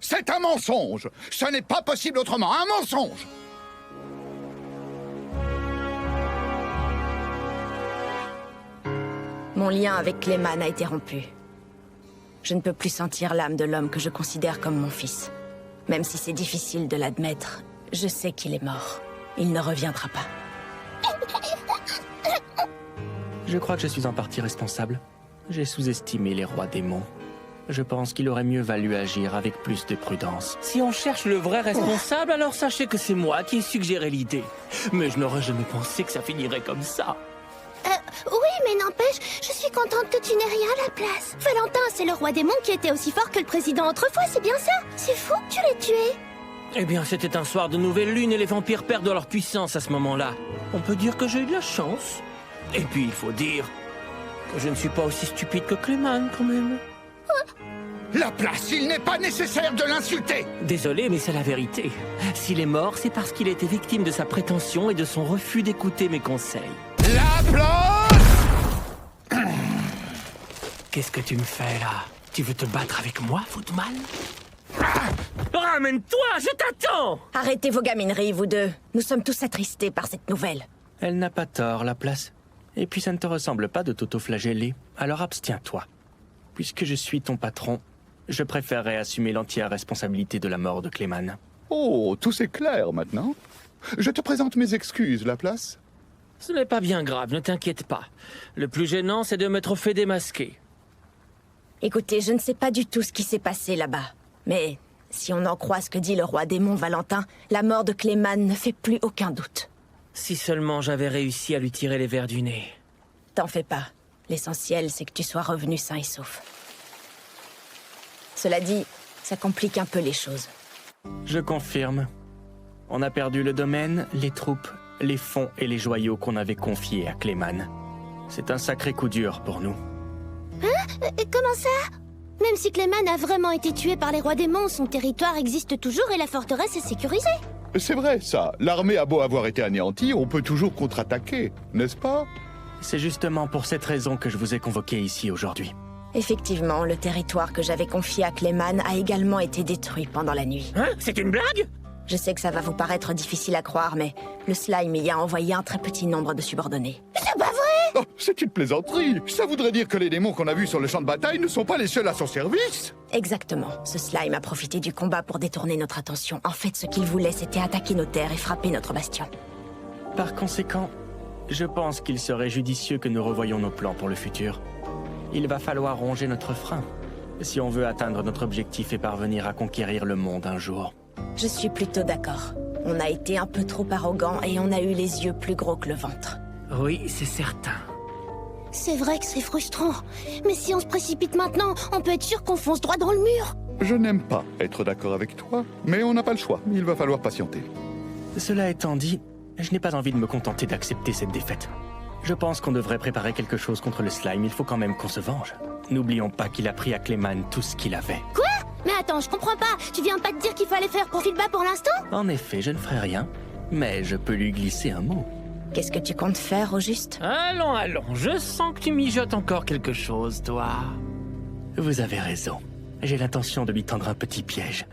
C'est un mensonge. Ce n'est pas possible autrement. Un mensonge. Mon lien avec Clayman a été rompu. Je ne peux plus sentir l'âme de l'homme que je considère comme mon fils. Même si c'est difficile de l'admettre, je sais qu'il est mort. Il ne reviendra pas. Je crois que je suis en partie responsable. J'ai sous-estimé les rois démons. Je pense qu'il aurait mieux valu agir avec plus de prudence. Si on cherche le vrai responsable, alors sachez que c'est moi qui ai suggéré l'idée. Mais je n'aurais jamais pensé que ça finirait comme ça. Oui, mais n'empêche, je suis contente que tu n'aies rien à la place. Valentin, c'est le roi démon qui était aussi fort que le président autrefois, c'est bien ça? C'est fou que tu l'aies tué. Eh bien, c'était un soir de nouvelle lune et les vampires perdent leur puissance à ce moment-là. On peut dire que j'ai eu de la chance. Et puis, il faut dire que je ne suis pas aussi stupide que Clayman, quand même. Laplace, il n'est pas nécessaire de l'insulter. Désolé, mais c'est la vérité. S'il est mort, c'est parce qu'il a été victime de sa prétention et de son refus d'écouter mes conseils. Laplace! Qu'est-ce que tu me fais, là? Tu veux te battre avec moi, Footman? Ramène-toi, je t'attends! Arrêtez vos gamineries, vous deux. Nous sommes tous attristés par cette nouvelle. Elle n'a pas tort, Laplace. Et puis ça ne te ressemble pas de t'auto-flageller, alors abstiens-toi. Puisque je suis ton patron, je préférerais assumer l'entière responsabilité de la mort de Clayman. Oh, tout c'est clair maintenant. Je te présente mes excuses, Laplace. Ce n'est pas bien grave, ne t'inquiète pas. Le plus gênant, c'est de m'être fait démasquer. Écoutez, je ne sais pas du tout ce qui s'est passé là-bas. Mais si on en croit ce que dit le roi démon Valentin, la mort de Clayman ne fait plus aucun doute. Si seulement j'avais réussi à lui tirer les vers du nez. T'en fais pas. L'essentiel, c'est que tu sois revenu sain et sauf. Cela dit, ça complique un peu les choses. Je confirme. On a perdu le domaine, les troupes, les fonds et les joyaux qu'on avait confiés à Clayman. C'est un sacré coup dur pour nous. Comment ça? Même si Clayman a vraiment été tué par les rois démons, son territoire existe toujours et la forteresse est sécurisée. C'est vrai, ça. L'armée a beau avoir été anéantie, on peut toujours contre-attaquer, n'est-ce pas? C'est justement pour cette raison que je vous ai convoqué ici aujourd'hui. Effectivement, le territoire que j'avais confié à Clayman a également été détruit pendant la nuit. Hein? C'est une blague? Je sais que ça va vous paraître difficile à croire, mais le slime y a envoyé un très petit nombre de subordonnés. C'est pas vrai! Oh, c'est une plaisanterie. Ça voudrait dire que les démons qu'on a vus sur le champ de bataille ne sont pas les seuls à son service. Exactement. Ce slime a profité du combat pour détourner notre attention. En fait, ce qu'il voulait, c'était attaquer nos terres et frapper notre bastion. Par conséquent, je pense qu'il serait judicieux que nous revoyions nos plans pour le futur. Il va falloir ronger notre frein, si on veut atteindre notre objectif et parvenir à conquérir le monde un jour. Je suis plutôt d'accord. On a été un peu trop arrogants et on a eu les yeux plus gros que le ventre. Oui, c'est certain. C'est vrai que c'est frustrant. Mais si on se précipite maintenant, on peut être sûr qu'on fonce droit dans le mur. Je n'aime pas être d'accord avec toi, mais on n'a pas le choix. Il va falloir patienter. Cela étant dit, je n'ai pas envie de me contenter d'accepter cette défaite. Je pense qu'on devrait préparer quelque chose contre le slime. Il faut quand même qu'on se venge. N'oublions pas qu'il a pris à Clayman tout ce qu'il avait. Quoi? Mais attends, je comprends pas. Tu viens pas de dire qu'il fallait faire profil bas pour l'instant? En effet, je ne ferai rien, mais je peux lui glisser un mot. Qu'est-ce que tu comptes faire, au juste? Allons, je sens que tu mijotes encore quelque chose, toi. Vous avez raison. J'ai l'intention de lui tendre un petit piège.